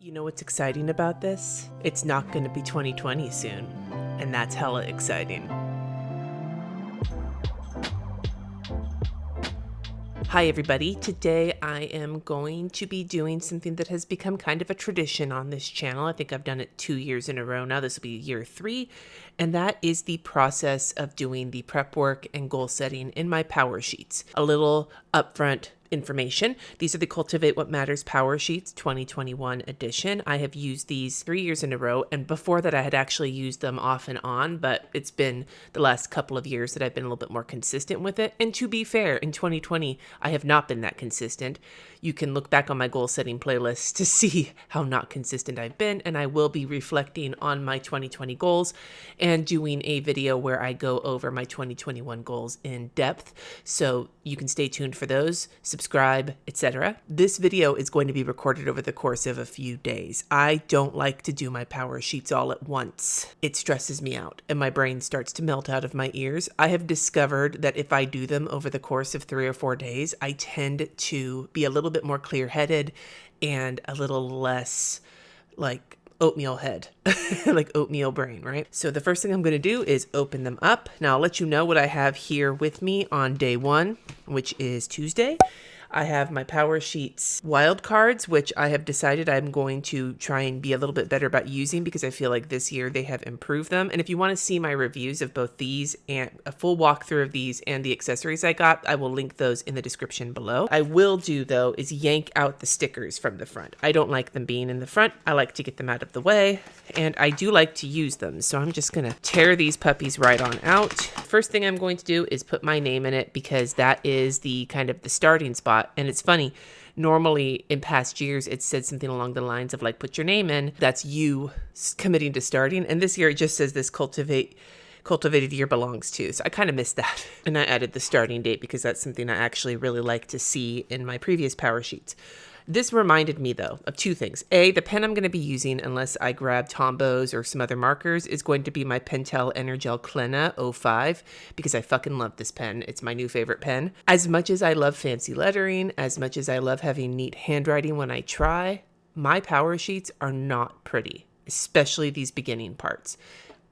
You know what's exciting about this? It's not going to be 2020 soon, and that's hella exciting. Hi everybody, today I am going to be doing something that has become kind of a tradition on this channel. I think I've done it 2 years in a row now. This will be year 3, and that is the process of doing the prep work and goal setting in my power sheets. A little upfront information. These are the Cultivate What Matters Powersheets 2021 edition. I have used these 3 years in a row, and before that I had actually used them off and on, but it's been the last couple of years that I've been a little bit more consistent with it. And to be fair, in 2020, I have not been that consistent. You can look back on my goal setting playlist to see how not consistent I've been, and I will be reflecting on my 2020 goals and doing a video where I go over my 2021 goals in depth. So you can stay tuned for those, subscribe, etc. This video is going to be recorded over the course of a few days. I don't like to do my power sheets all at once. It stresses me out and my brain starts to melt out of my ears. I have discovered that if I do them over the course of 3 or 4 days, I tend to be a little bit more clear-headed and a little less like oatmeal head, like oatmeal brain, right? So the first thing I'm going to do is open them up. Now I'll let you know what I have here with me on day 1, which is Tuesday. I have my power sheets wild cards, which I have decided I'm going to try and be a little bit better about using because I feel like this year they have improved them. And if you want to see my reviews of both these and a full walkthrough of these and the accessories I got, I will link those in the description below. I will do though is yank out the stickers from the front. I don't like them being in the front. I like to get them out of the way, and I do like to use them. So I'm just going to tear these puppies right on out. First thing I'm going to do is put my name in it because that is the kind of the starting spot. And it's funny, normally in past years, it said something along the lines of like, put your name in. That's you committing to starting. And this year it just says this cultivated year belongs to. So I kind of missed that. And I added the starting date because that's something I actually really like to see in my previous power sheets. This reminded me, though, of 2 things. A, the pen I'm going to be using, unless I grab Tombows or some other markers, is going to be my Pentel Energel Klena 05, because I fucking love this pen. It's my new favorite pen. As much as I love fancy lettering, as much as I love having neat handwriting when I try, my power sheets are not pretty, especially these beginning parts.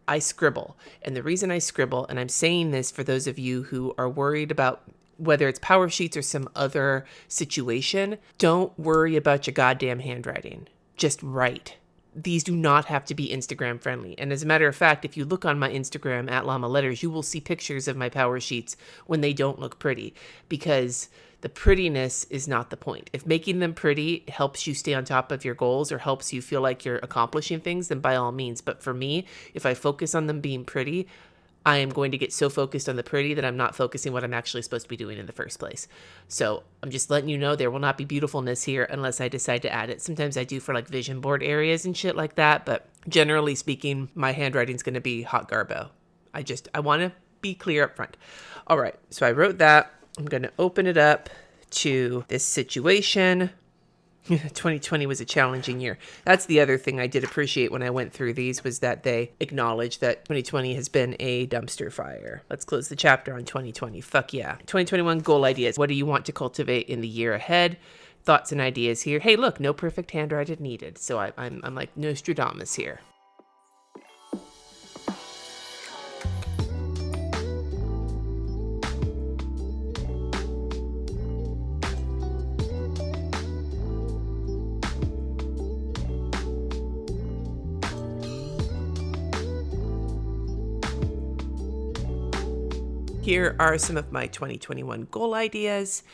I scribble, and the reason I scribble, and I'm saying this for those of you who are worried about whether it's power sheets or some other situation, don't worry about your goddamn handwriting. Just write. These do not have to be Instagram friendly. And as a matter of fact, if you look on my Instagram at Llama Letters, you will see pictures of my power sheets when they don't look pretty, because the prettiness is not the point. If making them pretty helps you stay on top of your goals or helps you feel like you're accomplishing things, then by all means. But for me, if I focus on them being pretty, I am going to get so focused on the pretty that I'm not focusing what I'm actually supposed to be doing in the first place. So I'm just letting you know there will not be beautifulness here unless I decide to add it. Sometimes I do for like vision board areas and shit like that, but generally speaking, my handwriting's going to be hot garbo. I want to be clear up front. All right, so I wrote that. I'm going to open it up to this situation. 2020 was a challenging year. That's the other thing I did appreciate when I went through these, was that they acknowledged that 2020 has been a dumpster fire. Let's close the chapter on 2020. Fuck yeah. 2021 goal ideas. What do you want to cultivate in the year ahead? Thoughts and ideas here. Hey, look, no perfect handwriting needed. So I'm like Nostradamus here. Here are some of my 2021 goal ideas.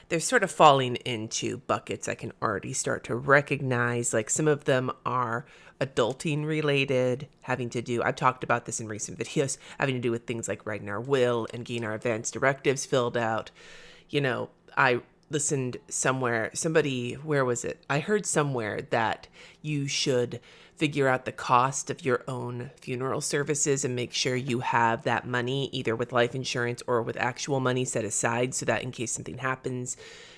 They're sort of falling into buckets I can already start to recognize. Like some of them are adulting related, having to do, I've talked about this in recent videos, having to do with things like writing our will and getting our advance directives filled out. You know, I listened somewhere, where was it? I heard somewhere that you should figure out the cost of your own funeral services and make sure you have that money either with life insurance or with actual money set aside so that in case something happens,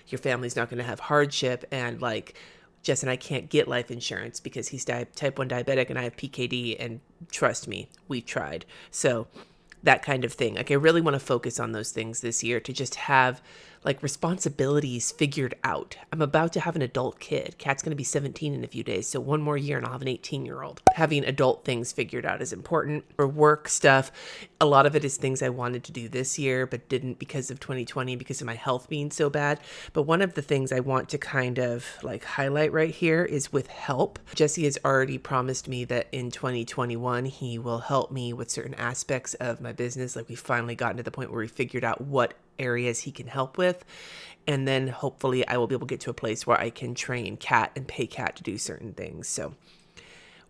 your family's not going to have hardship. And like Jess and I can't get life insurance because he's type 1 diabetic and I have PKD, and trust me, we've tried. So that kind of thing. Like I really want to focus on those things this year to just have like responsibilities figured out. I'm about to have an adult kid. Kat's going to be 17 in a few days. So one more year and I'll have an 18-year-old. Having adult things figured out is important. For work stuff, a lot of it is things I wanted to do this year, but didn't because of 2020, because of my health being so bad. But one of the things I want to kind of like highlight right here is with help. Jesse has already promised me that in 2021, he will help me with certain aspects of my business. Like we've finally gotten to the point where we figured out what areas he can help with. And then hopefully I will be able to get to a place where I can train Kat and pay Kat to do certain things. So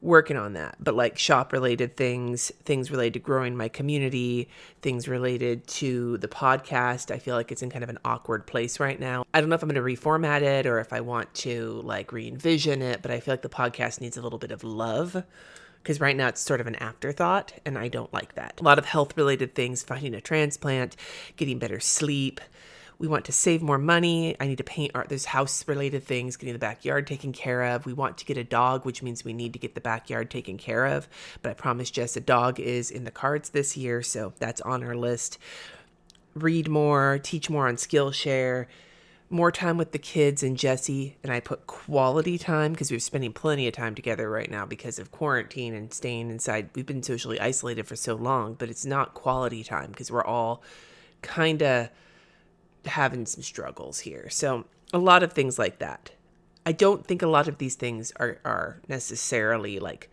working on that, but like shop related things related to growing my community, things related to the podcast. I feel like it's in kind of an awkward place right now. I don't know if I'm going to reformat it or if I want to like re-envision it, but I feel like the podcast needs a little bit of love. Because right now it's sort of an afterthought, and I don't like that. A lot of health-related things, finding a transplant, getting better sleep. We want to save more money. I need to paint art. There's house-related things, getting the backyard taken care of. We want to get a dog, which means we need to get the backyard taken care of. But I promised Jess a dog is in the cards this year, so that's on our list. Read more, teach more on Skillshare. More time with the kids and Jesse, and I put quality time because we're spending plenty of time together right now because of quarantine and staying inside. We've been socially isolated for so long, but it's not quality time because we're all kind of having some struggles here. So a lot of things like that. I don't think a lot of these things are necessarily like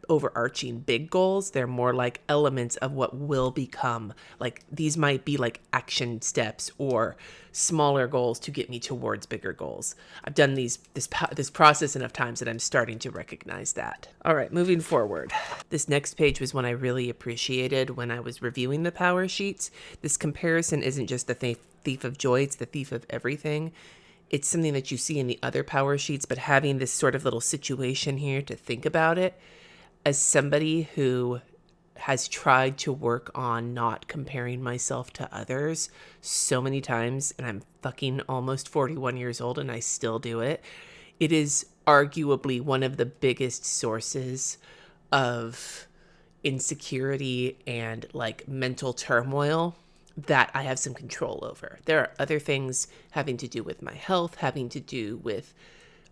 overarching big goals. They're more like elements of what will become. Like these might be like action steps or smaller goals to get me towards bigger goals. I've done this process enough times that I'm starting to recognize that. All right, moving forward. This next page was one I really appreciated when I was reviewing the power sheets. This comparison isn't just the thief of joy, it's the thief of everything. It's something that you see in the other power sheets, but having this sort of little situation here to think about it. As somebody who has tried to work on not comparing myself to others so many times, and I'm fucking almost 41 years old and I still do it, it is arguably one of the biggest sources of insecurity and like mental turmoil that I have some control over. There are other things having to do with my health, having to do with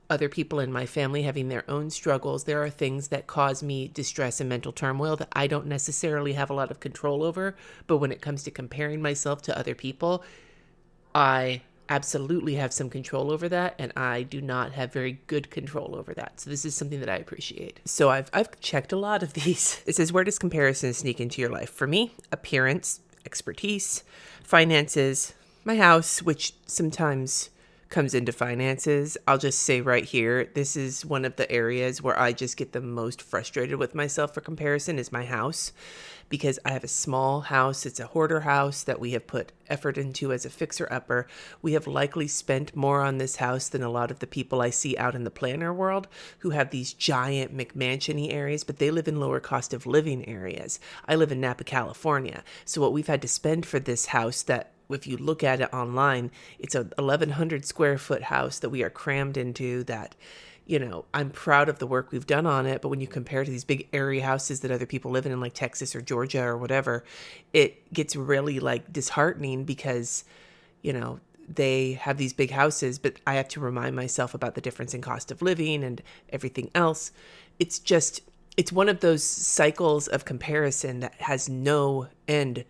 other people in my family having their own struggles. There are things that cause me distress and mental turmoil that I don't necessarily have a lot of control over. But when it comes to comparing myself to other people, I absolutely have some control over that. And I do not have very good control over that. So this is something that I appreciate. So I've checked a lot of these. It says, where does comparison sneak into your life? For me, appearance, expertise, finances, my house, which sometimes comes into finances. I'll just say right here, this is one of the areas where I just get the most frustrated with myself for comparison is my house, because I have a small house. It's a hoarder house that we have put effort into as a fixer-upper. We have likely spent more on this house than a lot of the people I see out in the planner world who have these giant McMansion-y areas, but they live in lower cost of living areas. I live in Napa, California. So what we've had to spend for this house that if you look at it online, it's a 1,100 square foot house that we are crammed into that, you know, I'm proud of the work we've done on it. But when you compare to these big area houses that other people live in like Texas or Georgia or whatever, it gets really like disheartening because, you know, they have these big houses, but I have to remind myself about the difference in cost of living and everything else. It's one of those cycles of comparison that has no end.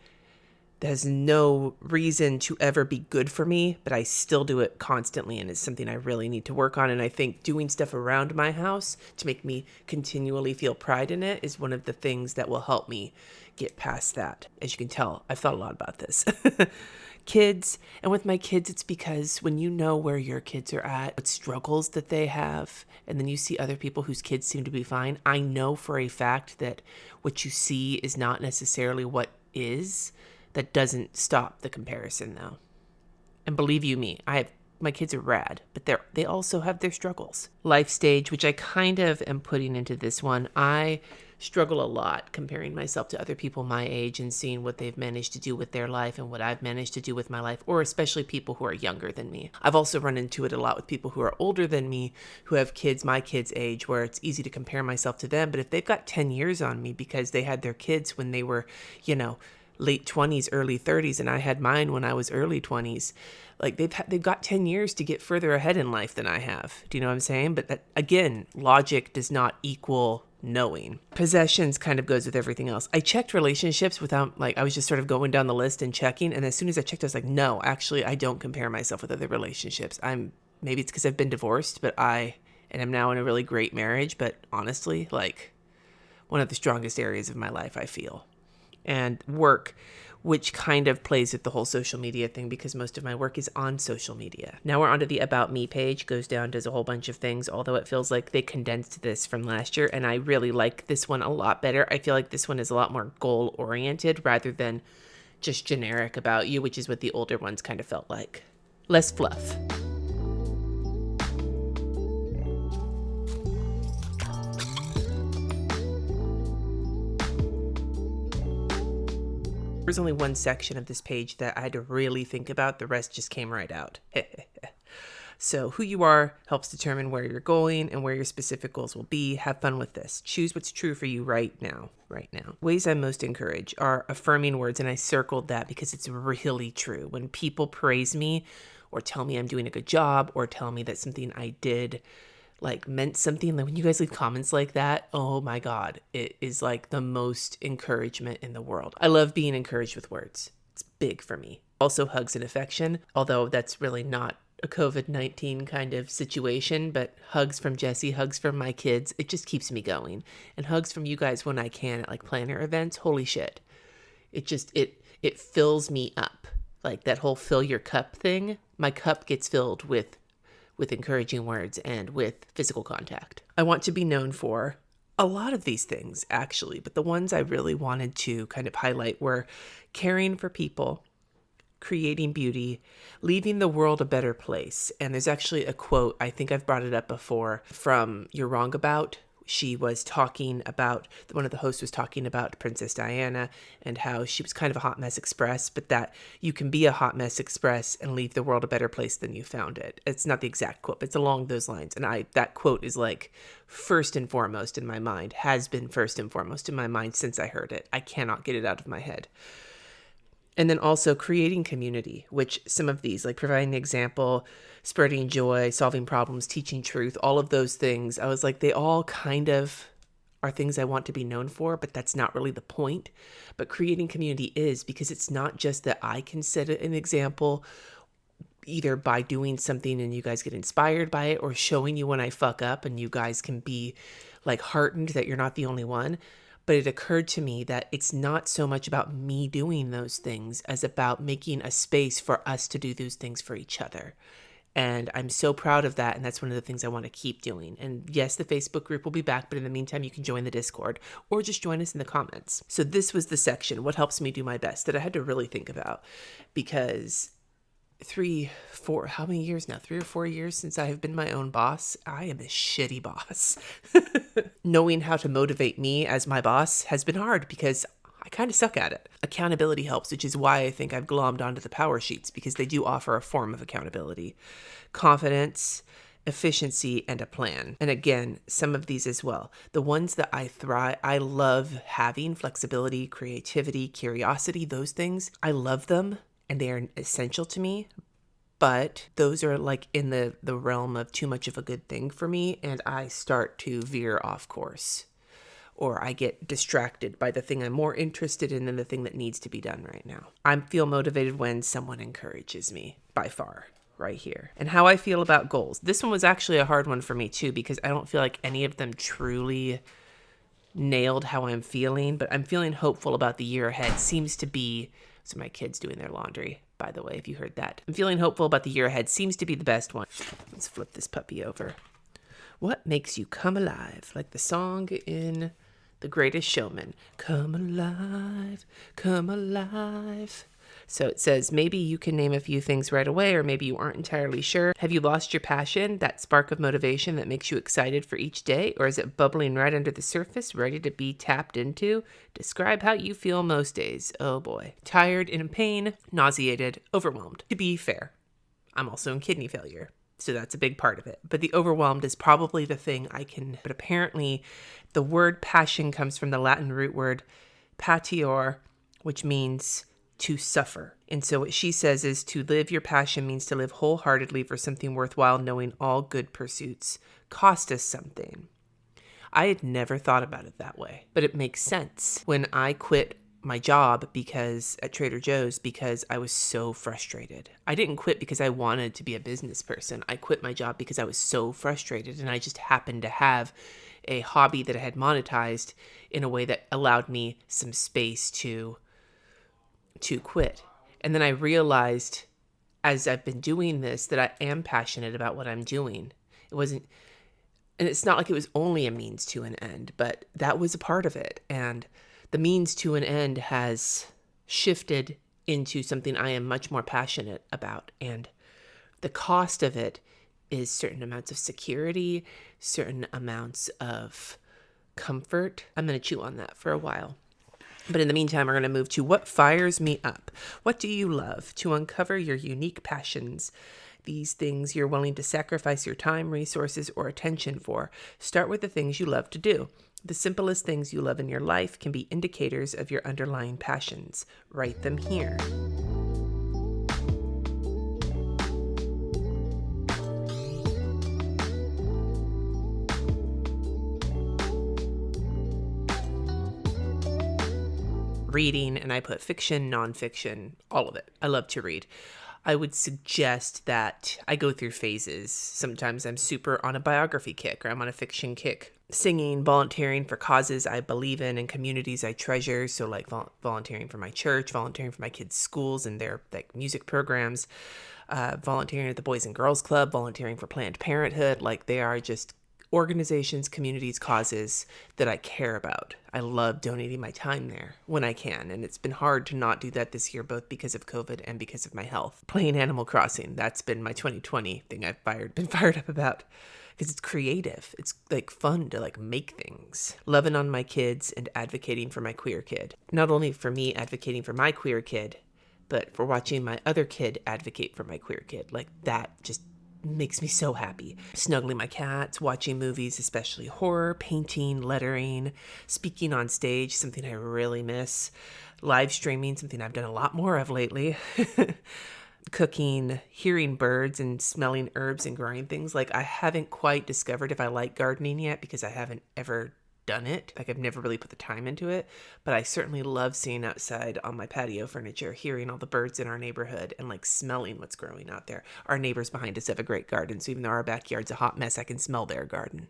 There's no reason to ever be good for me, but I still do it constantly, and it's something I really need to work on. And I think doing stuff around my house to make me continually feel pride in it is one of the things that will help me get past that. As you can tell, I've thought a lot about this. Kids, and with my kids, it's because when you know where your kids are at, what struggles that they have, and then you see other people whose kids seem to be fine, I know for a fact that what you see is not necessarily what is. That doesn't stop the comparison, though. And believe you me, my kids are rad, but they also have their struggles. Life stage, which I kind of am putting into this one. I struggle a lot comparing myself to other people my age and seeing what they've managed to do with their life and what I've managed to do with my life, or especially people who are younger than me. I've also run into it a lot with people who are older than me, who have kids my kids' age, where it's easy to compare myself to them. But if they've got 10 years on me because they had their kids when they were, you know, late 20s, early 30s, and I had mine when I was early 20s. Like they've got 10 years to get further ahead in life than I have. Do you know what I'm saying? But that, again, logic does not equal knowing. Possessions kind of goes with everything else. I checked relationships without, like, I was just sort of going down the list and checking. And as soon as I checked, I was like, no, actually, I don't compare myself with other relationships. Maybe it's because I've been divorced, and I'm now in a really great marriage. But honestly, like, one of the strongest areas of my life, I feel. And work, which kind of plays with the whole social media thing because most of my work is on social media. Now we're onto the About Me page, goes down, does a whole bunch of things, although it feels like they condensed this from last year, and I really like this one a lot better. I feel like this one is a lot more goal-oriented rather than just generic about you, which is what the older ones kind of felt like. Less fluff. There's only one section of this page that I had to really think about. The rest just came right out. So who you are helps determine where you're going and where your specific goals will be. Have fun with this. Choose what's true for you right now. Ways I most encourage are affirming words, and I circled that because it's really true. When people praise me or tell me I'm doing a good job or tell me that something I did like meant something, like when you guys leave comments like that, oh my God, it is like the most encouragement in the world. I love being encouraged with words. It's big for me. Also hugs and affection, although that's really not a COVID-19 kind of situation, but hugs from Jesse, hugs from my kids, it just keeps me going. And hugs from you guys when I can at like planner events, holy shit. It fills me up. Like that whole fill your cup thing, my cup gets filled with encouraging words and with physical contact. I want to be known for a lot of these things, actually, but the ones I really wanted to kind of highlight were caring for people, creating beauty, leaving the world a better place. And there's actually a quote, I think I've brought it up before, from You're Wrong About. She was talking about, one of the hosts was talking about Princess Diana and how she was kind of a hot mess express, but that you can be a hot mess express and leave the world a better place than you found it. It's not the exact quote, but it's along those lines. And that quote is like first and foremost in my mind, has been first and foremost in my mind since I heard it. I cannot get it out of my head. And then also creating community, which some of these, like providing an example, spreading joy, solving problems, teaching truth, all of those things, I was like, they all kind of are things I want to be known for, but that's not really the point. But creating community is, because it's not just that I can set an example either by doing something and you guys get inspired by it, or showing you when I fuck up and you guys can be like heartened that you're not the only one. But it occurred to me that it's not so much about me doing those things as about making a space for us to do those things for each other. And I'm so proud of that. And that's one of the things I want to keep doing. And yes, the Facebook group will be back, but in the meantime, you can join the Discord or just join us in the comments. So this was the section, what helps me do my best, that I had to really think about, because 3 or 4 years since I have been my own boss, I am a shitty boss. Knowing how to motivate me as my boss has been hard because I kind of suck at it. Accountability helps, which is why I think I've glommed onto the power sheets, because they do offer a form of accountability. Confidence, efficiency, and a plan. And again, some of these as well. The ones that I love having: flexibility, creativity, curiosity, those things. I love them and they are essential to me. But those are like in the realm of too much of a good thing for me, and I start to veer off course. Or I get distracted by the thing I'm more interested in than the thing that needs to be done right now. I feel motivated when someone encourages me, by far, right here. And how I feel about goals. This one was actually a hard one for me too, because I don't feel like any of them truly nailed how I'm feeling, but I'm feeling hopeful about the year ahead. Seems to be, so my kid's doing their laundry, by the way, if you heard that. I'm feeling hopeful about the year ahead. Seems to be the best one. Let's flip this puppy over. What makes you come alive? Like the song in The Greatest Showman. Come alive, come alive. So it says, maybe you can name a few things right away, or maybe you aren't entirely sure. Have you lost your passion, that spark of motivation that makes you excited for each day? Or is it bubbling right under the surface, ready to be tapped into? Describe how you feel most days. Oh boy. Tired, in pain, nauseated, overwhelmed. To be fair, I'm also in kidney failure, so that's a big part of it. But the overwhelmed is probably the thing I can, but apparently the word passion comes from the Latin root word patior, which means to suffer. And so what she says is to live your passion means to live wholeheartedly for something worthwhile, knowing all good pursuits cost us something. I had never thought about it that way, but it makes sense. When I quit my job at Trader Joe's because I was so frustrated. I didn't quit because I wanted to be a business person. I quit my job because I was so frustrated, and I just happened to have a hobby that I had monetized in a way that allowed me some space to quit. And then I realized as I've been doing this that I am passionate about what I'm doing. And it's not like it was only a means to an end, but that was a part of it. And the means to an end has shifted into something I am much more passionate about. And the cost of it is certain amounts of security, certain amounts of comfort. I'm going to chew on that for a while. But in the meantime, we're going to move to what fires me up. What do you love? To uncover your unique passions. These things you're willing to sacrifice your time, resources, or attention for. Start with the things you love to do. The simplest things you love in your life can be indicators of your underlying passions. Write them here. Reading, and I put fiction, nonfiction, all of it. I love to read. I would suggest that I go through phases. Sometimes I'm super on a biography kick, or I'm on a fiction kick. Singing, volunteering for causes I believe in and communities I treasure. So like volunteering for my church, volunteering for my kids' schools and their like music programs, volunteering at the Boys and Girls Club, volunteering for Planned Parenthood. Like they are just organizations, communities, causes that I care about. I love donating my time there when I can. And it's been hard to not do that this year, both because of COVID and because of my health. Playing Animal Crossing, that's been my 2020 thing I've been fired up about. Because it's creative. It's like fun to like make things. Loving on my kids and advocating for my queer kid. Not only for me advocating for my queer kid, but for watching my other kid advocate for my queer kid. Like that just makes me so happy. Snuggling my cats, watching movies, especially horror, painting, lettering, speaking on stage, something I really miss. Live streaming, something I've done a lot more of lately. Cooking, hearing birds and smelling herbs and growing things. Like I haven't quite discovered if I like gardening yet because I haven't ever done it. Like I've never really put the time into it, but I certainly love seeing outside on my patio furniture, hearing all the birds in our neighborhood and like smelling what's growing out there. Our neighbors behind us have a great garden. So even though our backyard's a hot mess, I can smell their garden.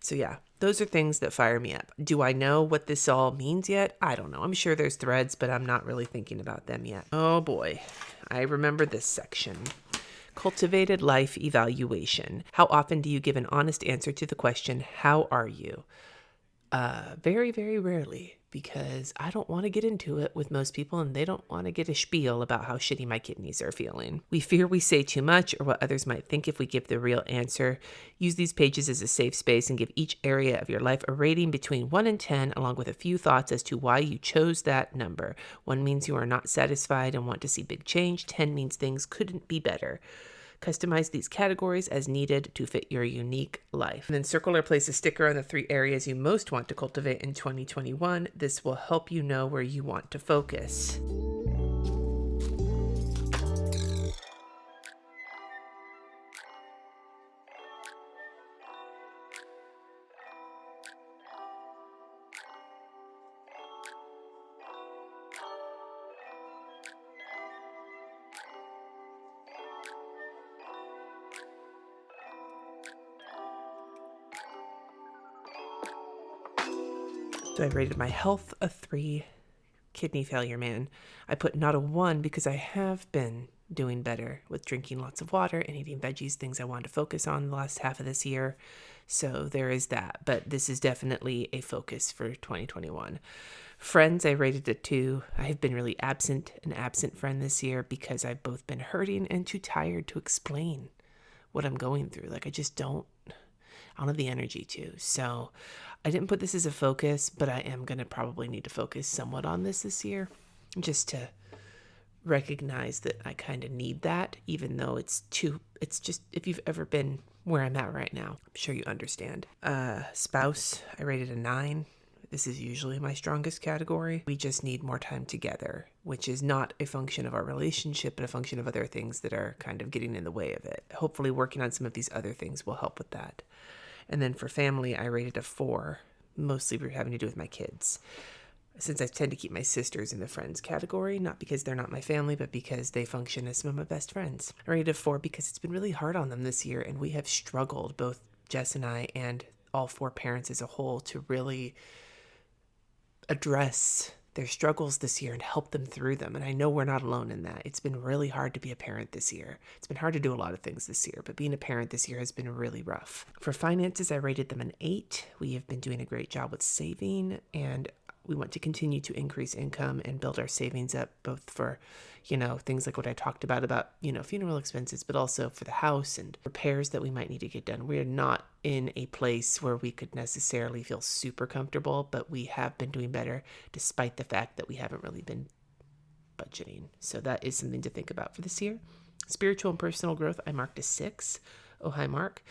So yeah, those are things that fire me up. Do I know what this all means yet? I don't know. I'm sure there's threads, but I'm not really thinking about them yet. Oh boy, I remember this section. Cultivated life evaluation. How often do you give an honest answer to the question, how are you? Very, very rarely, because I don't want to get into it with most people and they don't want to get a spiel about how shitty my kidneys are feeling. We fear we say too much or what others might think if we give the real answer. Use these pages as a safe space and give each area of your life a rating between 1 and 10, along with a few thoughts as to why you chose that number. 1 means you are not satisfied and want to see big change. 10 means things couldn't be better. Customize these categories as needed to fit your unique life. And then circle or place a sticker on the 3 areas you most want to cultivate in 2021. This will help you know where you want to focus. So I rated my health a 3, kidney failure, man. I put not a 1 because I have been doing better with drinking lots of water and eating veggies, things I wanted to focus on the last half of this year. So there is that, but this is definitely a focus for 2021. Friends, I rated a 2. I have been really an absent friend this year because I've both been hurting and too tired to explain what I'm going through. Like I don't have the energy to. So I didn't put this as a focus, but I am going to probably need to focus somewhat on this year, just to recognize that I kind of need that, even though it's just, if you've ever been where I'm at right now, I'm sure you understand. Spouse, I rated a 9. This is usually my strongest category. We just need more time together, which is not a function of our relationship, but a function of other things that are kind of getting in the way of it. Hopefully working on some of these other things will help with that. And then for family, I rated a 4, mostly having to do with my kids. Since I tend to keep my sisters in the friends category, not because they're not my family, but because they function as some of my best friends. I rated a 4 because it's been really hard on them this year, and we have struggled, both Jess and I and all 4 parents as a whole, to really address their struggles this year and help them through them. And I know we're not alone in that. It's been really hard to be a parent this year. It's been hard to do a lot of things this year, but being a parent this year has been really rough. For finances, I rated them an 8. We have been doing a great job with saving, and we want to continue to increase income and build our savings up, both for, things like what I talked about, funeral expenses, but also for the house and repairs that we might need to get done. We're not in a place where we could necessarily feel super comfortable, but we have been doing better despite the fact that we haven't really been budgeting. So that is something to think about for this year. Spiritual and personal growth, I marked a 6. Oh, hi, Mark.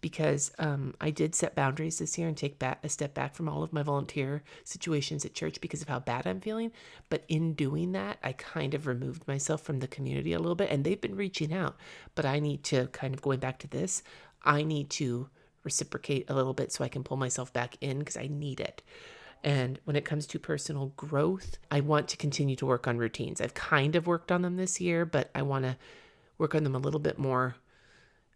Because I did set boundaries this year and take a step back from all of my volunteer situations at church because of how bad I'm feeling. But in doing that, I kind of removed myself from the community a little bit, and they've been reaching out. But I need to, kind of going back to this, I need to reciprocate a little bit so I can pull myself back in, because I need it. And when it comes to personal growth, I want to continue to work on routines. I've kind of worked on them this year, but I want to work on them a little bit more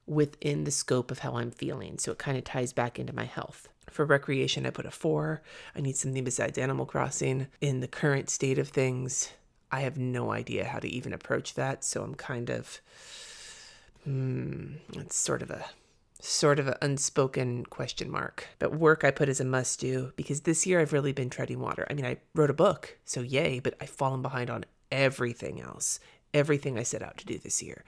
within the scope of how I'm feeling. So it kind of ties back into my health. For recreation, I put a 4. I need something besides Animal Crossing. In the current state of things, I have no idea how to even approach that. So I'm kind of, it's sort of an unspoken question mark. But work I put as a must do, because this year I've really been treading water. I mean, I wrote a book, so yay, but I've fallen behind on everything else, everything I set out to do this year.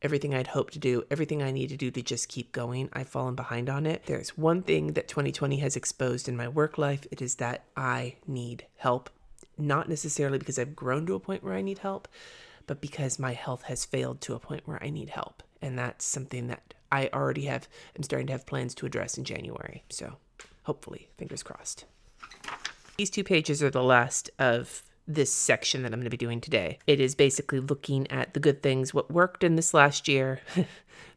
Everything I'd hoped to do, everything I need to do to just keep going, I've fallen behind on it. There's one thing that 2020 has exposed in my work life. It is that I need help, not necessarily because I've grown to a point where I need help, but because my health has failed to a point where I need help. And that's something that I already I'm starting to have plans to address in January. So hopefully, fingers crossed. These 2 pages are the last of this section that I'm going to be doing today. It is basically looking at the good things, what worked in this last year,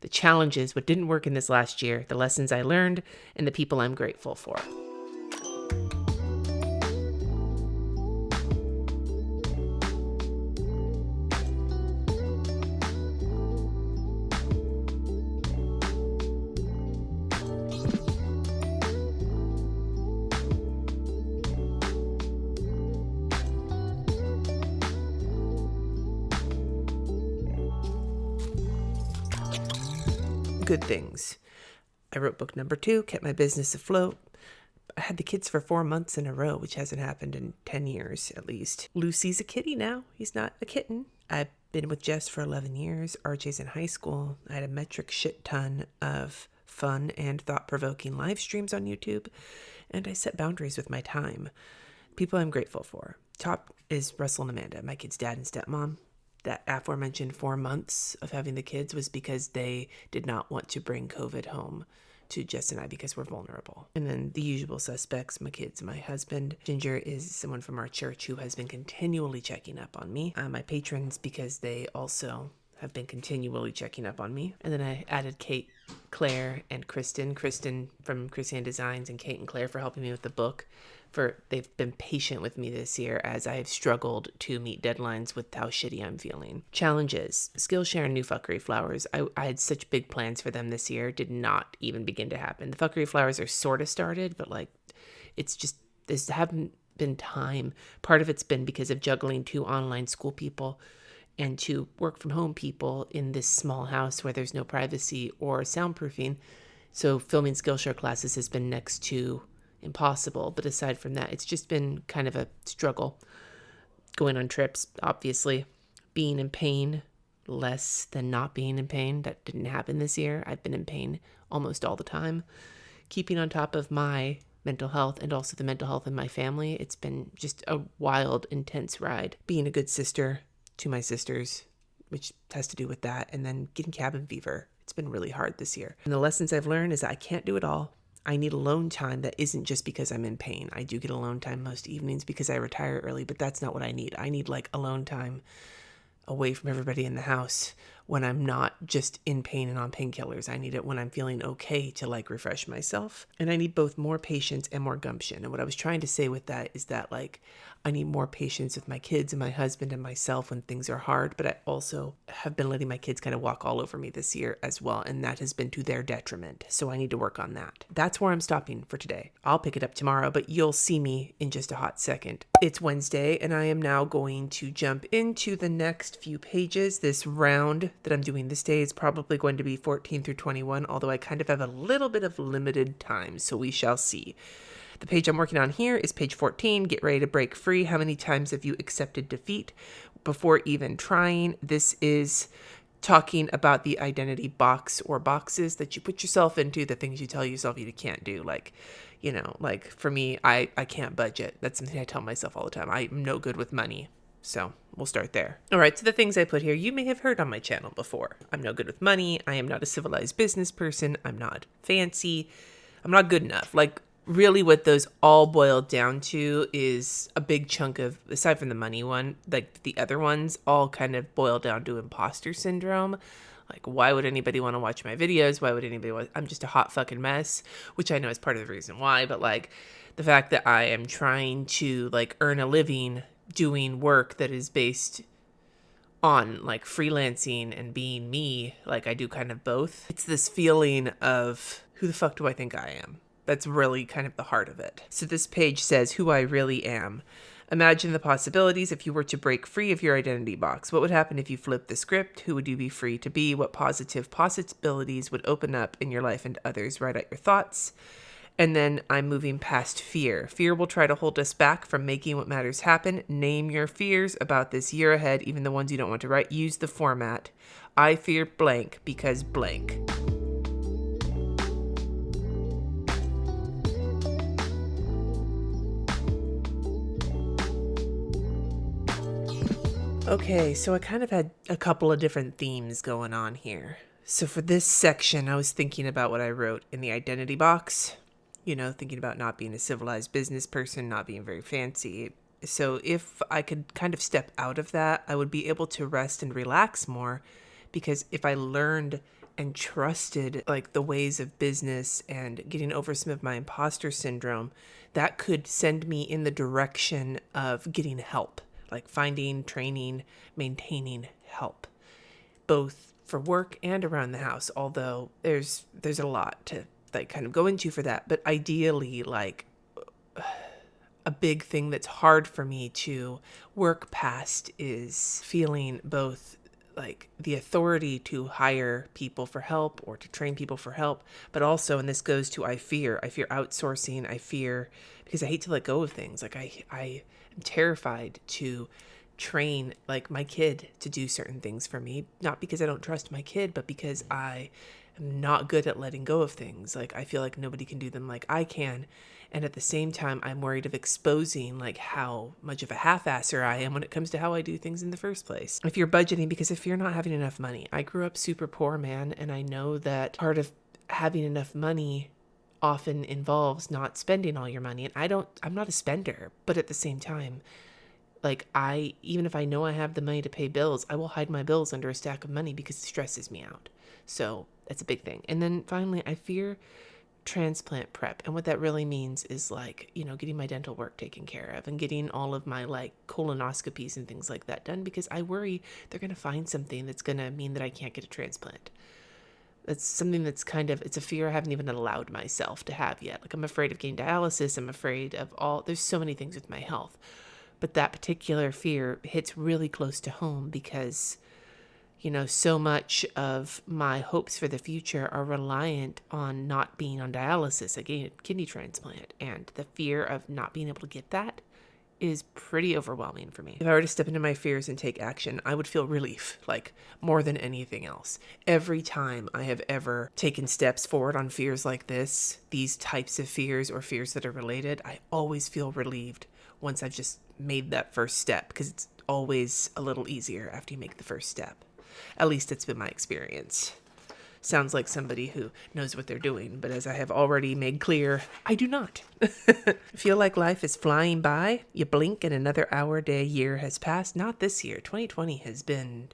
the challenges, what didn't work in this last year, the lessons I learned, and the people I'm grateful for. Good things. I wrote book number 2, kept my business afloat. I had the kids for 4 months in a row, which hasn't happened in 10 years at least. Lucy's a kitty now. He's not a kitten. I've been with Jess for 11 years. RJ's in high school. I had a metric shit ton of fun and thought-provoking live streams on YouTube. And I set boundaries with my time. People I'm grateful for. Top is Russell and Amanda, my kids' dad and stepmom. That aforementioned 4 months of having the kids was because they did not want to bring COVID home to Jess and I because we're vulnerable. And then the usual suspects, my kids, my husband. Ginger is someone from our church who has been continually checking up on me. My patrons, because they also have been continually checking up on me. And then I added Kate, Claire, and Kristen. Kristen from Christian Designs, and Kate and Claire for helping me with the book. They've been patient with me this year as I have struggled to meet deadlines with how shitty I'm feeling. Challenges. Skillshare and New Fuckery Flowers. I had such big plans for them this year. Did not even begin to happen. The Fuckery Flowers are sort of started, but it's just, there's haven't been time. Part of it's been because of juggling 2 online school people and 2 work from home people in this small house where there's no privacy or soundproofing. So filming Skillshare classes has been next to impossible. But aside from that, it's just been kind of a struggle. Going on trips, obviously. Being in pain less than not being in pain. That didn't happen this year. I've been in pain almost all the time. Keeping on top of my mental health and also the mental health in my family. It's been just a wild, intense ride. Being a good sister to my sisters, which has to do with that. And then getting cabin fever. It's been really hard this year. And the lessons I've learned is that I can't do it all. I need alone time that isn't just because I'm in pain. I do get alone time most evenings because I retire early, but that's not what I need. I need like alone time away from everybody in the house when I'm not just in pain and on painkillers. I need it when I'm feeling okay to like refresh myself. And I need both more patience and more gumption. And what I was trying to say with that is that like I need more patience with my kids and my husband and myself when things are hard, but I also have been letting my kids kind of walk all over me this year as well, and that has been to their detriment. So I need to work on that. That's where I'm stopping for today. I'll pick it up tomorrow, but you'll see me in just a hot second. It's Wednesday, and I am now going to jump into the next few pages. This round that I'm doing this day is probably going to be 14 through 21, although I kind of have a little bit of limited time, so we shall see. The page I'm working on here is page 14, Get Ready to Break Free. How many times have you accepted defeat before even trying? This is talking about the identity box or boxes that you put yourself into, the things you tell yourself you can't do. Like, you know, like for me, I can't budget. That's something I tell myself all the time. I'm no good with money. So we'll start there. All right, so the things I put here, you may have heard on my channel before. I'm no good with money. I am not a civilized business person. I'm not fancy. I'm not good enough. Like, really what those all boil down to is a big chunk of, aside from the money one, like the other ones all kind of boil down to imposter syndrome. Like, why would anybody want to watch my videos? Why would anybody want, I'm just a hot fucking mess, which I know is part of the reason why, but like the fact that I am trying to like earn a living doing work that is based on like freelancing and being me, like I do kind of both. It's this feeling of who the fuck do I think I am? That's really kind of the heart of it. So this page says who I really am. Imagine the possibilities if you were to break free of your identity box. What would happen if you flipped the script? Who would you be free to be? What positive possibilities would open up in your life and others? Write out your thoughts. And then I'm moving past fear. Fear will try to hold us back from making what matters happen. Name your fears about this year ahead, even the ones you don't want to write. Use the format. I fear blank because blank. Okay, so I kind of had a couple of different themes going on here. So for this section, I was thinking about what I wrote in the identity box, you know, thinking about not being a civilized business person, not being very fancy. So if I could kind of step out of that, I would be able to rest and relax more, because if I learned and trusted like the ways of business and getting over some of my imposter syndrome, that could send me in the direction of getting help. Like finding, training, maintaining help, both for work and around the house. Although there's a lot to like kind of go into for that. But ideally, like a big thing that's hard for me to work past is feeling both like the authority to hire people for help or to train people for help, but also, and this goes to I fear outsourcing. I fear because I hate to let go of things. Like I am terrified to train like my kid to do certain things for me, not because I don't trust my kid, but because I am not good at letting go of things. Like I feel like nobody can do them like I can. And at the same time, I'm worried of exposing like how much of a half-asser I am when it comes to how I do things in the first place. If you're budgeting, because if you're not having enough money, I grew up super poor, man. And I know that part of having enough money often involves not spending all your money. And I'm not a spender, but at the same time, like even if I know I have the money to pay bills, I will hide my bills under a stack of money because it stresses me out. So that's a big thing. And then finally, I fear transplant prep. And what that really means is like, you know, getting my dental work taken care of and getting all of my like colonoscopies and things like that done, because I worry they're going to find something that's going to mean that I can't get a transplant. That's something that's it's a fear I haven't even allowed myself to have yet. Like I'm afraid of getting dialysis. I'm afraid of there's so many things with my health, but that particular fear hits really close to home because, you know, so much of my hopes for the future are reliant on not being on dialysis, again, kidney transplant. And the fear of not being able to get that is pretty overwhelming for me. If I were to step into my fears and take action, I would feel relief, like more than anything else. Every time I have ever taken steps forward on fears like this, these types of fears or fears that are related, I always feel relieved once I've just made that first step, because it's always a little easier after you make the first step. At least it's been my experience. Sounds like somebody who knows what they're doing, but as I have already made clear, I do not. Feel like life is flying by? You blink and another hour, day, year has passed. Not this year. 2020 has been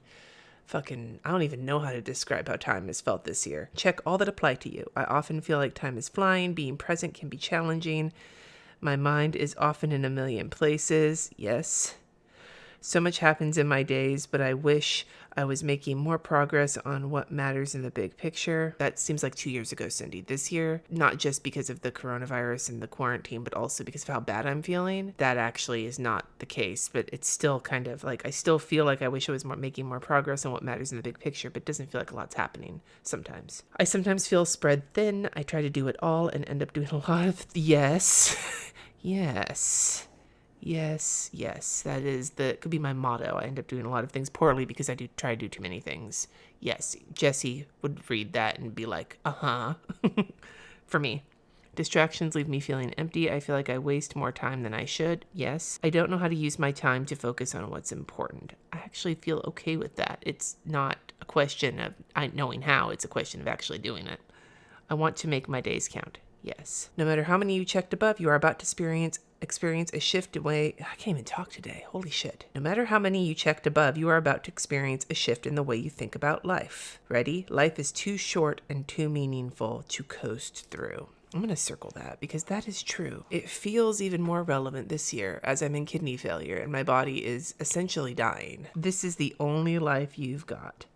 fucking, I don't even know how to describe how time has felt this year. Check all that apply to you. I often feel like time is flying. Being present can be challenging. My mind is often in a million places. Yes. So much happens in my days, but I wish I was making more progress on what matters in the big picture. That seems like 2 years ago, Cindy. This year, not just because of the coronavirus and the quarantine, but also because of how bad I'm feeling. That actually is not the case, but it's still kind of like, I still feel like I wish I was making more progress on what matters in the big picture, but it doesn't feel like a lot's happening sometimes. I sometimes feel spread thin. I try to do it all and end up doing a lot of, yes, yes. Yes. That could be my motto. I end up doing a lot of things poorly because I do try to do too many things. Yes, Jesse would read that and be like, For me. Distractions leave me feeling empty. I feel like I waste more time than I should. Yes. I don't know how to use my time to focus on what's important. I actually feel okay with that. It's not a question of knowing how. It's a question of actually doing it. I want to make my days count. Yes. No matter how many you checked above, you are about to experience a shift away. I can't even talk today. Holy shit. No matter how many you checked above, you are about to experience a shift in the way you think about life. Ready? Life is too short and too meaningful to coast through. I'm going to circle that because that is true. It feels even more relevant this year as I'm in kidney failure and my body is essentially dying. This is the only life you've got.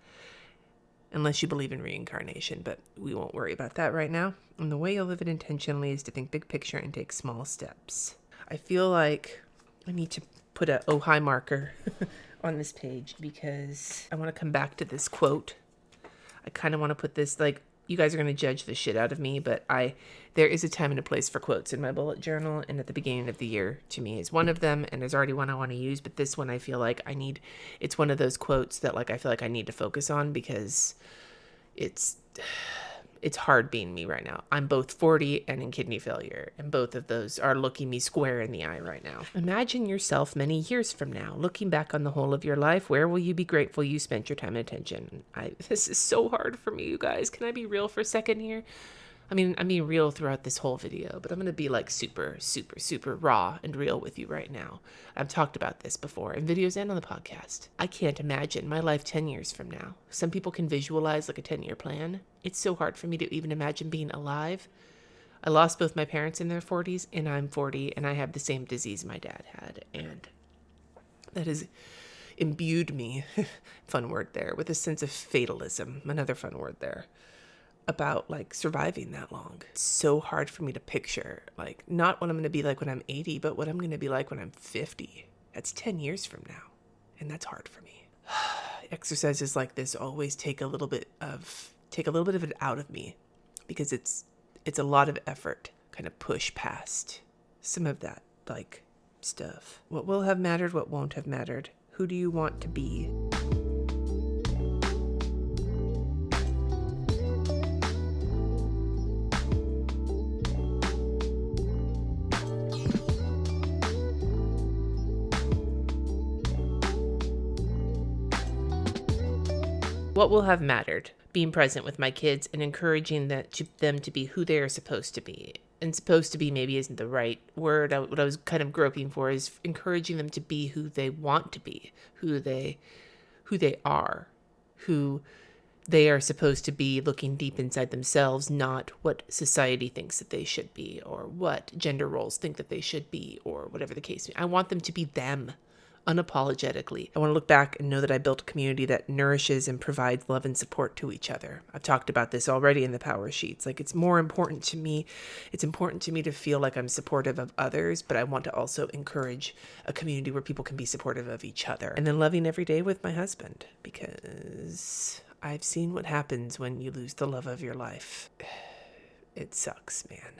Unless you believe in reincarnation, but we won't worry about that right now. And the way you'll live it intentionally is to think big picture and take small steps. I feel like I need to put a oh hi marker on this page because I want to come back to this quote. I kind of want to put this, like, you guys are going to judge the shit out of me, but there is a time and a place for quotes in my bullet journal, and at the beginning of the year, to me, is one of them, and there's already one I want to use, but this one I feel like it's one of those quotes that, like, I feel like I need to focus on because it's hard being me right now. I'm both 40 and in kidney failure, and both of those are looking me square in the eye right now. Imagine yourself many years from now, looking back on the whole of your life. Where will you be grateful you spent your time and attention? This is so hard for me, you guys. Can I be real for a second here? I mean, I'm being real throughout this whole video, but I'm going to be like super, super, super raw and real with you right now. I've talked about this before in videos and on the podcast. I can't imagine my life 10 years from now. Some people can visualize like a 10-year plan. It's so hard for me to even imagine being alive. I lost both my parents in their 40s, and I'm 40, and I have the same disease my dad had. And that has imbued me, fun word there, with a sense of fatalism, another fun word there, about like surviving that long. It's so hard for me to picture, like, not what I'm going to be like when I'm 80, but what I'm going to be like when I'm 50. That's 10 years from now. And that's hard for me. Exercises like this always take a little bit of it out of me because it's a lot of effort kind of push past some of that like stuff. What will have mattered, what won't have mattered? Who do you want to be? What will have mattered? Being present with my kids and encouraging them to be who they are supposed to be. And supposed to be maybe isn't the right word. What I was kind of groping for is encouraging them to be who they want to be, who they are, who they are supposed to be, looking deep inside themselves, not what society thinks that they should be or what gender roles think that they should be or whatever the case may be. I want them to be them. Unapologetically. I want to look back and know that I built a community that nourishes and provides love and support to each other. I've talked about this already in the power sheets. Like, it's important to me to feel like I'm supportive of others, but I want to also encourage a community where people can be supportive of each other. And then loving every day with my husband, because I've seen what happens when you lose the love of your life. It sucks, man.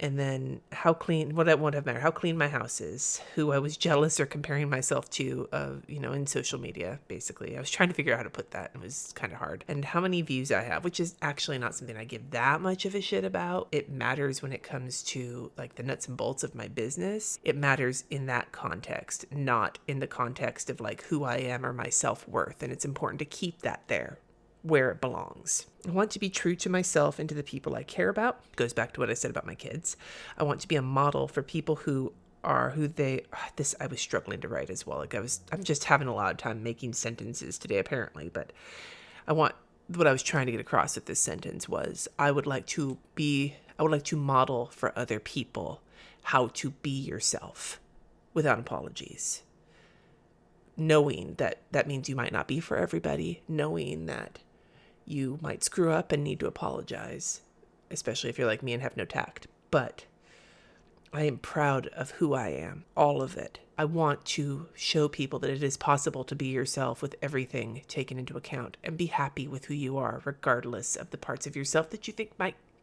And then how clean my house is, who I was jealous or comparing myself to, in social media, basically. I was trying to figure out how to put that. It was kind of hard. And how many views I have, which is actually not something I give that much of a shit about. It matters when it comes to like the nuts and bolts of my business. It matters in that context, not in the context of like who I am or my self-worth. And it's important to keep that there. where it belongs. I want to be true to myself and to the people I care about. Goes back to what I said about my kids. I want to be a model for people who are who they. This I was struggling to write as well. I'm just having a lot of time making sentences today, apparently. But what I was trying to get across with this sentence was I would like to model for other people how to be yourself without apologies. Knowing that means you might not be for everybody, knowing that you might screw up and need to apologize, especially if you're like me and have no tact. But I am proud of who I am, all of it. I want to show people that it is possible to be yourself with everything taken into account and be happy with who you are, regardless of the parts of yourself that you think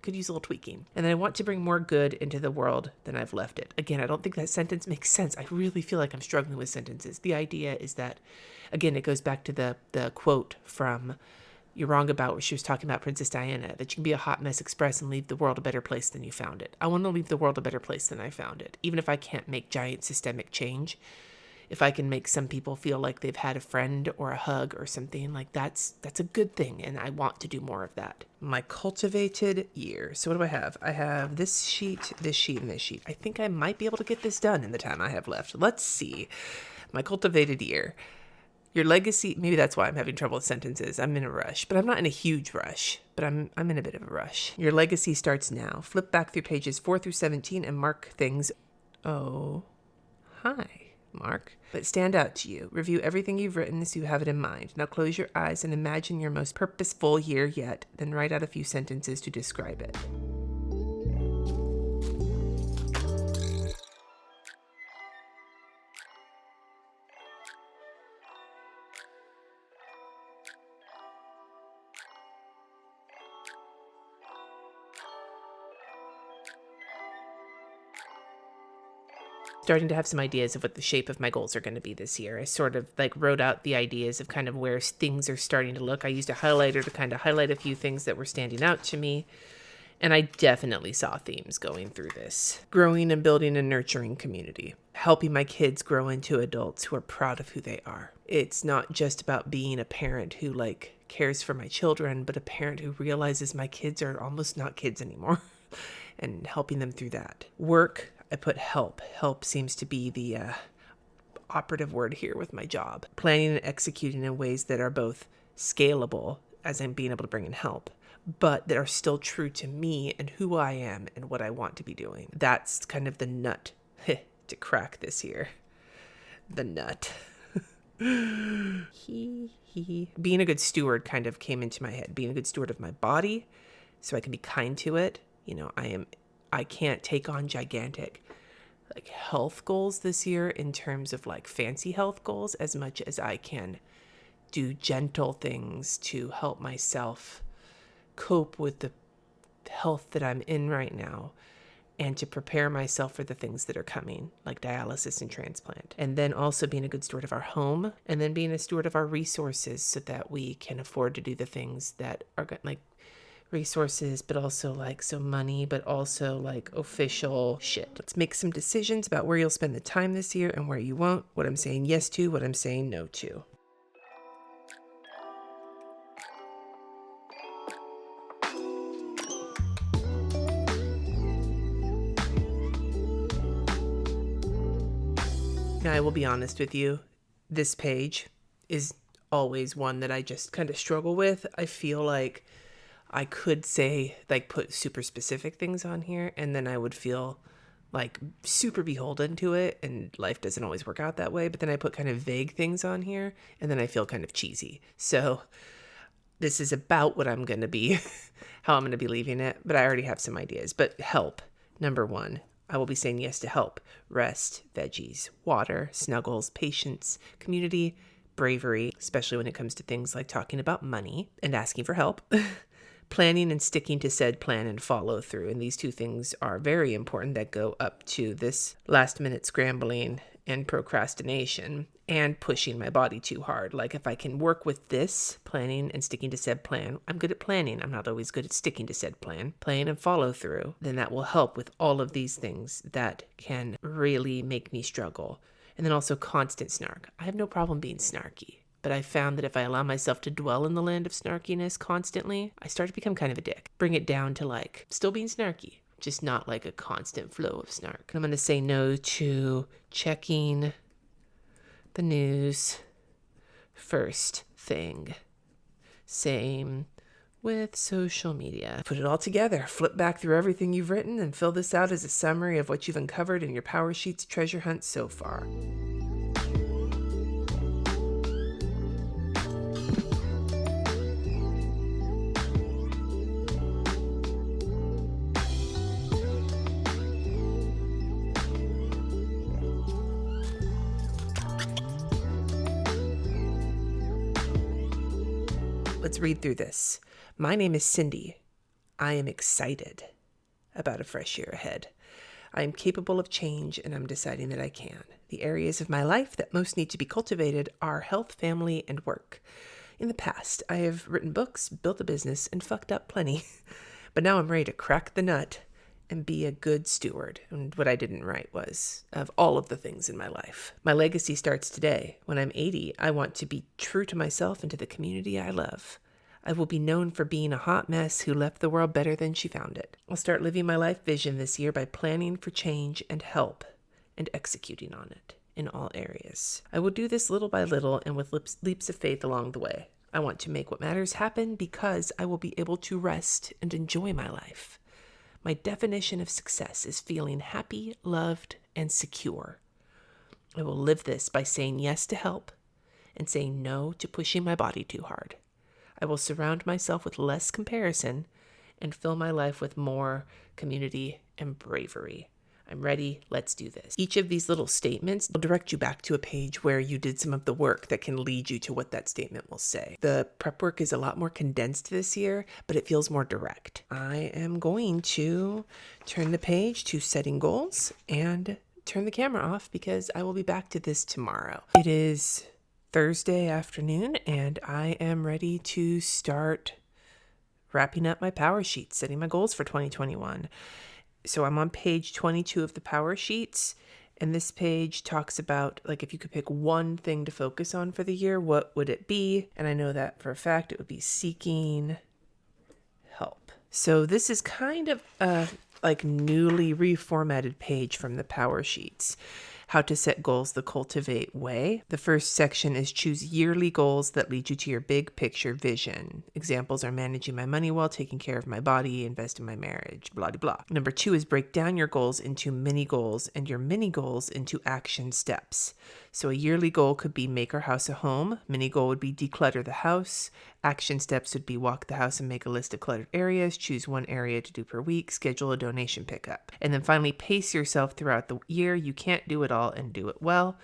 could use a little tweaking. And then I want to bring more good into the world than I've left it. Again, I don't think that sentence makes sense. I really feel like I'm struggling with sentences. The idea is that, again, it goes back to the quote from You're Wrong About, where she was talking about Princess Diana, that you can be a hot mess express and leave the world a better place than you found it. I want to leave the world a better place than I found it. Even if I can't make giant systemic change, if I can make some people feel like they've had a friend or a hug or something, like that's a good thing, and I want to do more of that. My cultivated year. So what do I have? I have this sheet, and this sheet. I think I might be able to get this done in the time I have left. Let's see. My cultivated year. Your legacy, maybe that's why I'm having trouble with sentences. I'm in a rush, but I'm not in a huge rush, but I'm in a bit of a rush. Your legacy starts now. Flip back through pages 4 through 17 and mark things. Oh, hi. Mark, but stand out to you. Review everything you've written so you have it in mind. Now close your eyes and imagine your most purposeful year yet, then write out a few sentences to describe it. Starting to have some ideas of what the shape of my goals are going to be this year. I sort of wrote out the ideas of kind of where things are starting to look. I used a highlighter to kind of highlight a few things that were standing out to me. And I definitely saw themes going through this. Growing and building a nurturing community. Helping my kids grow into adults who are proud of who they are. It's not just about being a parent who cares for my children, but a parent who realizes my kids are almost not kids anymore and helping them through that. Work. I put help. Help seems to be the operative word here with my job. Planning and executing in ways that are both scalable, as I'm being able to bring in help, but that are still true to me and who I am and what I want to be doing. That's kind of the nut to crack this year. The nut. Being a good steward kind of came into my head. Being a good steward of my body so I can be kind to it. I can't take on gigantic health goals this year in terms of fancy health goals as much as I can do gentle things to help myself cope with the health that I'm in right now and to prepare myself for the things that are coming, like dialysis and transplant. And then also being a good steward of our home and then being a steward of our resources so that we can afford to do the things that are resources, but also money, but also official shit. Let's make some decisions about where you'll spend the time this year and where you won't, what I'm saying yes to, what I'm saying no to. Now, I will be honest with you, this page is always one that I just kind of struggle with. I feel like I could say, put super specific things on here, and then I would feel super beholden to it, and life doesn't always work out that way. But then I put kind of vague things on here, and then I feel kind of cheesy. So this is about what I'm going to be, how I'm going to be leaving it, but I already have some ideas. But help, number 1. I will be saying yes to help, rest, veggies, water, snuggles, patience, community, bravery, especially when it comes to things like talking about money and asking for help. Planning and sticking to said plan and follow through. And these two things are very important that go up to this last minute scrambling and procrastination and pushing my body too hard. If I can work with this, planning and sticking to said plan, I'm good at planning. I'm not always good at sticking to said plan. Plan and follow through. Then that will help with all of these things that can really make me struggle. And then also constant snark. I have no problem being snarky, but I found that if I allow myself to dwell in the land of snarkiness constantly, I start to become kind of a dick. Bring it down to like still being snarky, just not like a constant flow of snark. I'm going to say no to checking the news first thing. Same with social media. Put it all together, flip back through everything you've written, and fill this out as a summary of what you've uncovered in your Power Sheets treasure hunt so far. Let's read through this. My name is Cindy. I am excited about a fresh year ahead. I am capable of change, and I'm deciding that I can. The areas of my life that most need to be cultivated are health, family, and work. In the past, I have written books, built a business, and fucked up plenty. But now I'm ready to crack the nut and be a good steward. And what I didn't write was of all of the things in my life. My legacy starts today. When I'm 80, I want to be true to myself and to the community I love. I will be known for being a hot mess who left the world better than she found it. I'll start living my life vision this year by planning for change and help and executing on it in all areas. I will do this little by little and with leaps of faith along the way. I want to make what matters happen because I will be able to rest and enjoy my life. My definition of success is feeling happy, loved, and secure. I will live this by saying yes to help and saying no to pushing my body too hard. I will surround myself with less comparison and fill my life with more community and bravery. I'm ready. Let's do this. Each of these little statements will direct you back to a page where you did some of the work that can lead you to what that statement will say. The prep work is a lot more condensed this year, but it feels more direct. I am going to turn the page to setting goals and turn the camera off because I will be back to this tomorrow. It is Thursday afternoon and I am ready to start wrapping up my power sheet, setting my goals for 2021. So I'm on page 22 of the Power Sheets, and this page talks about, like, if you could pick one thing to focus on for the year, what would it be? And I know that for a fact it would be seeking help. So this is kind of a newly reformatted page from the Power Sheets. How to set goals the Cultivate way. The first section is choose yearly goals that lead you to your big picture vision. Examples are managing my money well, taking care of my body, invest in my marriage, blah, blah, blah. Number 2 is break down your goals into mini goals and your mini goals into action steps. So a yearly goal could be make our house a home. Mini goal would be declutter the house. Action steps would be walk the house and make a list of cluttered areas, choose one area to do per week, schedule a donation pickup. And then finally, pace yourself throughout the year. You can't do it all and do it well.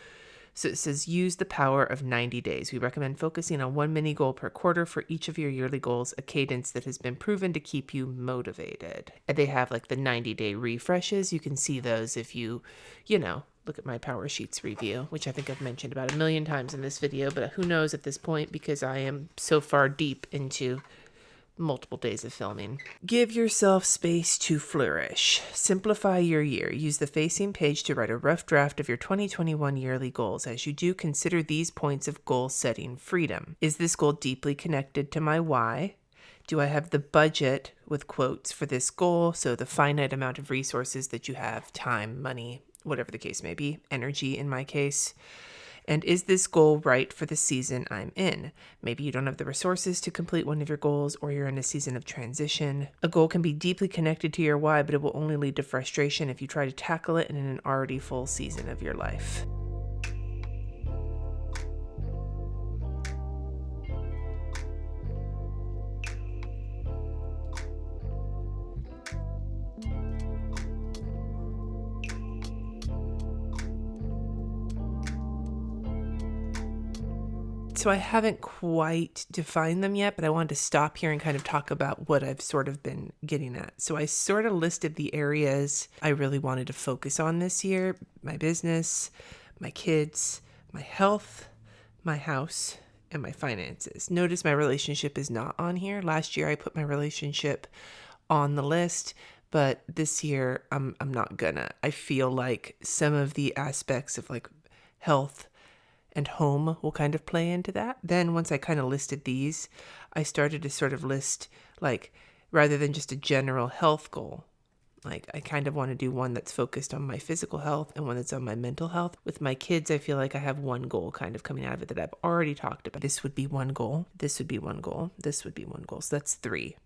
So it says use the power of 90 days. We recommend focusing on one mini goal per quarter for each of your yearly goals, a cadence that has been proven to keep you motivated. And they have like the 90-day refreshes. You can see those if you look at my Power Sheets review, which I think I've mentioned about 1 million times in this video, but who knows at this point because I am so far deep into multiple days of filming. Give yourself space to flourish. Simplify your year. Use the facing page to write a rough draft of your 2021 yearly goals. As you do, consider these points of goal setting freedom. Is this goal deeply connected to my why? Do I have the budget with quotes for this goal? So the finite amount of resources that you have, time, money, whatever the case may be, energy in my case. And is this goal right for the season I'm in? Maybe you don't have the resources to complete one of your goals, or you're in a season of transition. A goal can be deeply connected to your why, but it will only lead to frustration if you try to tackle it in an already full season of your life. So I haven't quite defined them yet, but I wanted to stop here and kind of talk about what I've sort of been getting at. So I sort of listed the areas I really wanted to focus on this year: my business, my kids, my health, my house, and my finances. Notice my relationship is not on here. Last year I put my relationship on the list, but this year I'm not gonna. I feel like some of the aspects of like health and home will kind of play into that. Then once I kind of listed these, I started to sort of list, like, rather than just a general health goal, like I kind of want to do one that's focused on my physical health and one that's on my mental health. With my kids, I feel like I have one goal kind of coming out of it that I've already talked about. This would be one goal. This would be one goal. This would be one goal. So that's 3.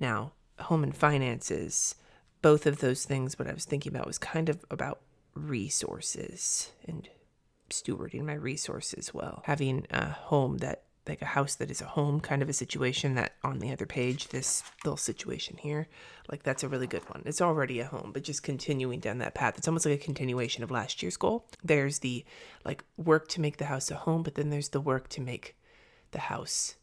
Now, home and finances, both of those things, what I was thinking about was kind of about resources and stewarding my resources well. Having a home that, like a house that is a home, kind of a situation that on the other page, this little situation here, like that's a really good one. It's already a home, but just continuing down that path. It's almost like a continuation of last year's goal. There's the like work to make the house a home, but then there's the work to make the house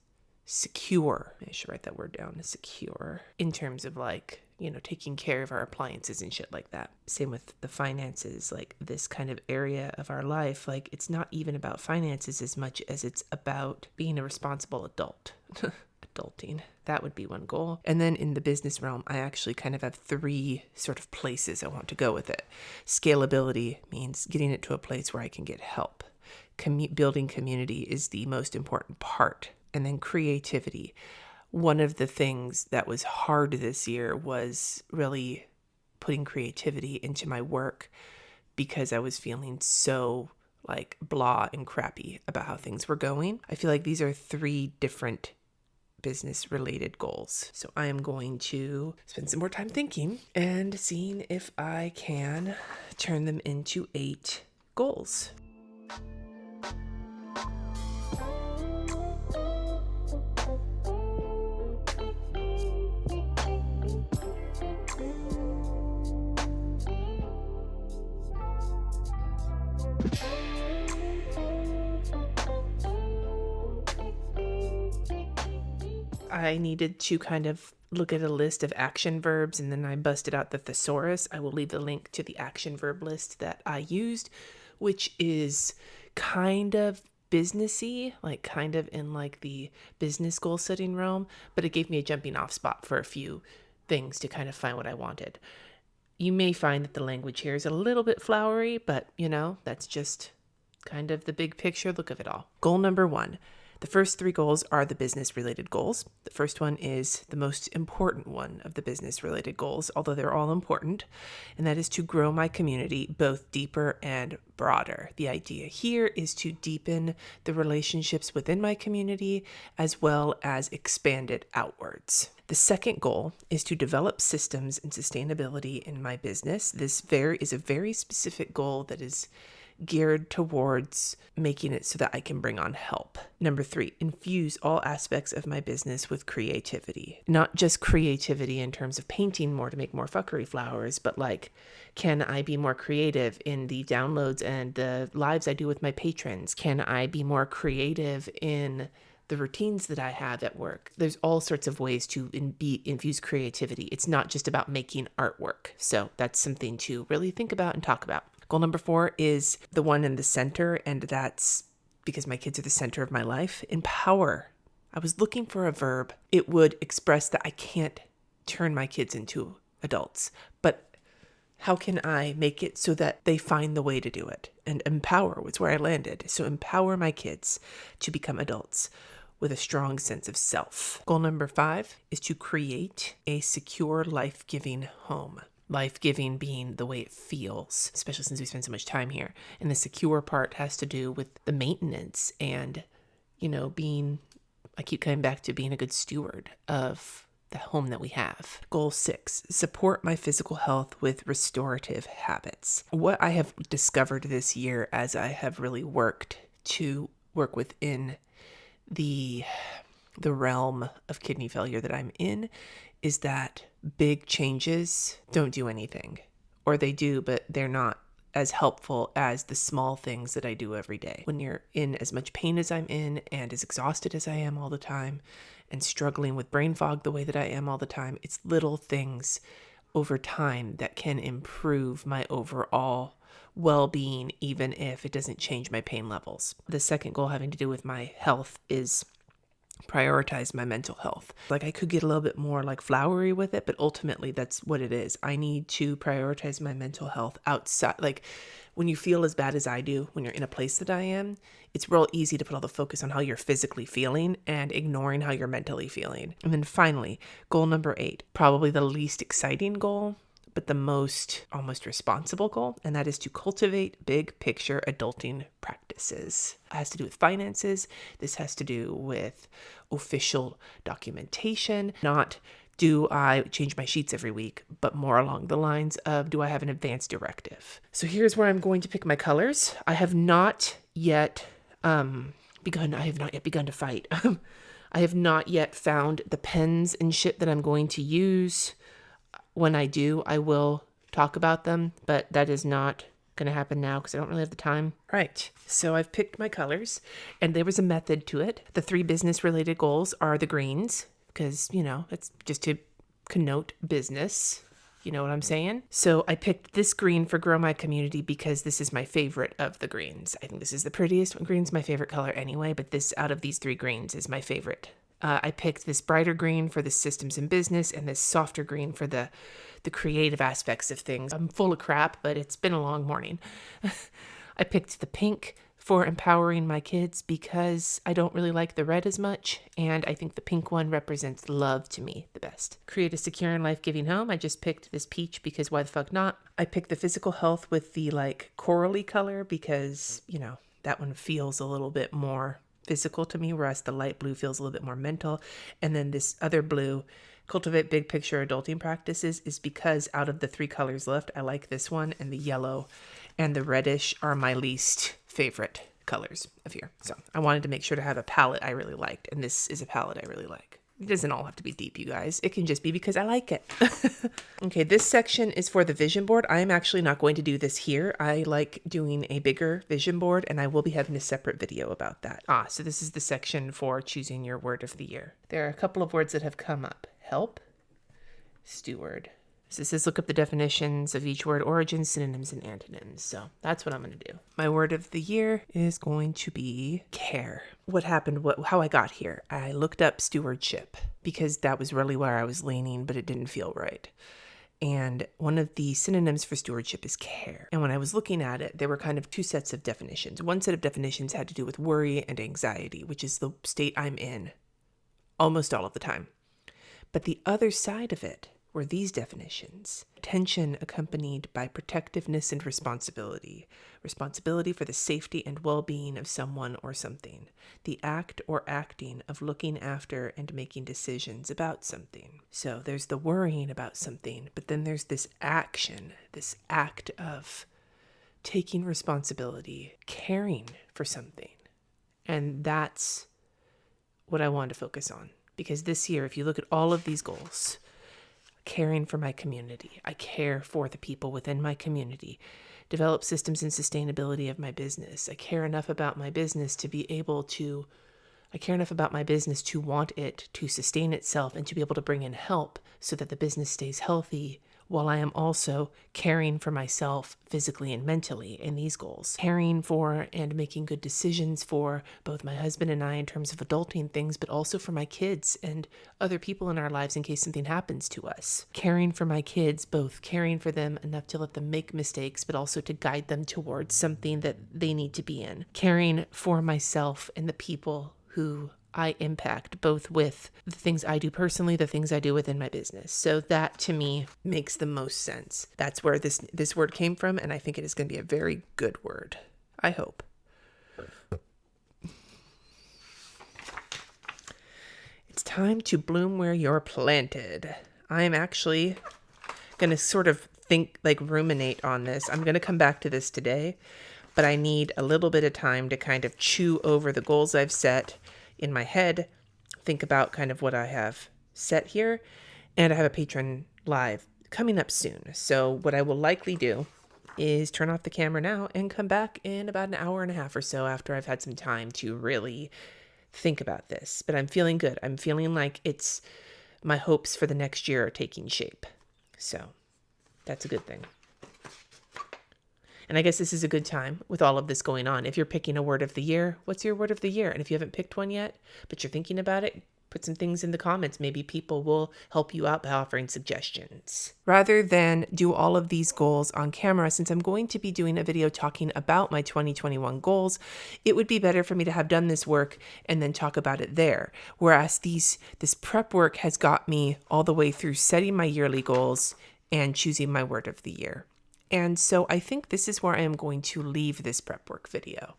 secure. I should write that word down, secure, in terms of like, you know, taking care of our appliances and shit like that. Same with the finances, like this kind of area of our life. Like it's not even about finances as much as it's about being a responsible adult. Adulting. That would be one goal. And then in the business realm, I actually kind of have 3 sort of places I want to go with it. Scalability means getting it to a place where I can get help. Building community is the most important part. And then creativity. One of the things that was hard this year was really putting creativity into my work because I was feeling so like blah and crappy about how things were going. I feel like these are 3 different business related goals. So I am going to spend some more time thinking and seeing if I can turn them into 8 goals. I needed to kind of look at a list of action verbs, and then I busted out the thesaurus. I will leave the link to the action verb list that I used, which is kind of businessy, like kind of in like the business goal setting realm, but it gave me a jumping off spot for a few things to kind of find what I wanted. You may find that the language here is a little bit flowery, but you know, that's just kind of the big picture look of it all. Goal number 1. The first 3 goals are the business-related goals. The first one is the most important one of the business-related goals, although they're all important, and that is to grow my community both deeper and broader. The idea here is to deepen the relationships within my community as well as expand it outwards. The second goal is to develop systems and sustainability in my business. This is a very specific goal that is geared towards making it so that I can bring on help. Number 3, infuse all aspects of my business with creativity. Not just creativity in terms of painting more to make more fuckery flowers, but like, can I be more creative in the downloads and the lives I do with my patrons? Can I be more creative in the routines that I have at work? There's all sorts of ways to infuse creativity. It's not just about making artwork. So that's something to really think about and talk about. Goal number 4 is the one in the center, and that's because my kids are the center of my life. Empower. I was looking for a verb. It would express that I can't turn my kids into adults, but how can I make it so that they find the way to do it? And empower was where I landed. So empower my kids to become adults with a strong sense of self. Goal number 5 is to create a secure, life-giving home. Life-giving being the way it feels, especially since we spend so much time here. And the secure part has to do with the maintenance and, you know, I keep coming back to being a good steward of the home that we have. Goal 6, support my physical health with restorative habits. What I have discovered this year as I have really worked to work within the realm of kidney failure that I'm in is that big changes don't do anything, or they do, but they're not as helpful as the small things that I do every day. When you're in as much pain as I'm in and as exhausted as I am all the time and struggling with brain fog the way that I am all the time, it's little things over time that can improve my overall well-being, even if it doesn't change my pain levels. The second goal having to do with my health is prioritize my mental health. Like I could get a little bit more like flowery with it, but ultimately that's what it is. I need to prioritize my mental health outside. Like when you feel as bad as I do, when you're in a place that I am, it's real easy to put all the focus on how you're physically feeling and ignoring how you're mentally feeling. And then finally, goal number 8, probably the least exciting goal, but the most almost responsible goal, and that is to cultivate big picture adulting practices. It has to do with finances. This has to do with official documentation, not do I change my sheets every week, but more along the lines of do I have an advance directive? So here's where I'm going to pick my colors. I have not yet begun to fight. I have not yet found the pens and shit that I'm going to use. When I do, I will talk about them, but that is not going to happen now because I don't really have the time. Right. So I've picked my colors and there was a method to it. The 3 business related goals are the greens because, it's just to connote business. You know what I'm saying? So I picked this green for Grow My Community because this is my favorite of the greens. I think this is the prettiest. Green's my favorite color anyway, but this out of these 3 greens is my favorite. I picked this brighter green for the systems and business and this softer green for the creative aspects of things. I'm full of crap, but it's been a long morning. I picked the pink for empowering my kids because I don't really like the red as much, and I think the pink one represents love to me the best. Create a secure and life-giving home. I just picked this peach because why the fuck not? I picked the physical health with the corally color because, that one feels a little bit more physical to me, whereas the light blue feels a little bit more mental. And then this other blue, Cultivate Big Picture Adulting Practices, is because out of the 3 colors left, I like this one, and the yellow and the reddish are my least favorite colors of here. So I wanted to make sure to have a palette I really liked, and this is a palette I really like. It doesn't all have to be deep, you guys. It can just be because I like it. Okay, this section is for the vision board. I am actually not going to do this here. I like doing a bigger vision board, and I will be having a separate video about that. So this is the section for choosing your word of the year. There are a couple of words that have come up. Help, steward. So this says look up the definitions of each word, origins, synonyms, and antonyms. So that's what I'm going to do. My word of the year is going to be care. What happened, how I got here. I looked up stewardship because that was really where I was leaning, but it didn't feel right. And one of the synonyms for stewardship is care. And when I was looking at it, there were kind of 2 sets of definitions. One set of definitions had to do with worry and anxiety, which is the state I'm in almost all of the time. But the other side of it were these definitions. Attention accompanied by protectiveness and responsibility. Responsibility for the safety and well-being of someone or something. The act or acting of looking after and making decisions about something. So there's the worrying about something, but then there's this action, this act of taking responsibility, caring for something. And that's what I wanted to focus on. Because this year, if you look at all of these goals, caring for my community, I care for the people within my community, develop systems and sustainability of my business. I care enough about my business to want it to sustain itself and to be able to bring in help so that the business stays healthy while I am also caring for myself physically and mentally in these goals. Caring for and making good decisions for both my husband and I in terms of adulting things, but also for my kids and other people in our lives in case something happens to us. Caring for my kids, both caring for them enough to let them make mistakes, but also to guide them towards something that they need to be in. Caring for myself and the people who I impact, both with the things I do personally, the things I do within my business. So that to me makes the most sense. That's where this word came from, and I think it is going to be a very good word. I hope. It's time to bloom where you're planted. I'm actually going to sort of ruminate on this. I'm going to come back to this today, but I need a little bit of time to kind of chew over the goals I've set in my head, think about kind of what I have set here, and I have a patron live coming up soon. So what I will likely do is turn off the camera now and come back in about an hour and a half or so after I've had some time to really think about this. But I'm feeling good. I'm feeling like it's my hopes for the next year are taking shape. So that's a good thing. And I guess this is a good time with all of this going on. If you're picking a word of the year, what's your word of the year? And if you haven't picked one yet, but you're thinking about it, put some things in the comments. Maybe people will help you out by offering suggestions. Rather than do all of these goals on camera, since I'm going to be doing a video talking about my 2021 goals, it would be better for me to have done this work and then talk about it there. Whereas this prep work has got me all the way through setting my yearly goals and choosing my word of the year. And so I think this is where I am going to leave this prep work video.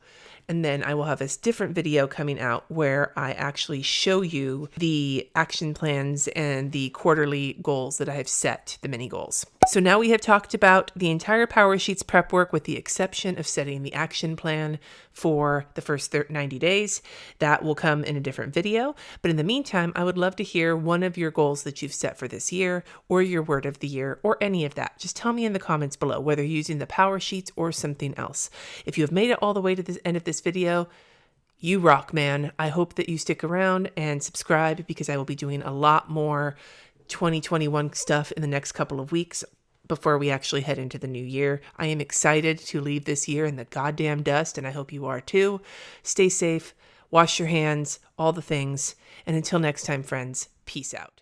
And then I will have a different video coming out where I actually show you the action plans and the quarterly goals that I have set, the mini goals. So now we have talked about the entire PowerSheets prep work with the exception of setting the action plan for the first 90 days. That will come in a different video. But in the meantime, I would love to hear one of your goals that you've set for this year or your word of the year or any of that. Just tell me in the comments below, whether using the PowerSheets or something else. If you have made it all the way to the end of this video, you rock, man. I hope that you stick around and subscribe because I will be doing a lot more 2021 stuff in the next couple of weeks before we actually head into the new year. I am excited to leave this year in the goddamn dust, and I hope you are too. Stay safe, wash your hands, all the things. And until next time, friends, peace out.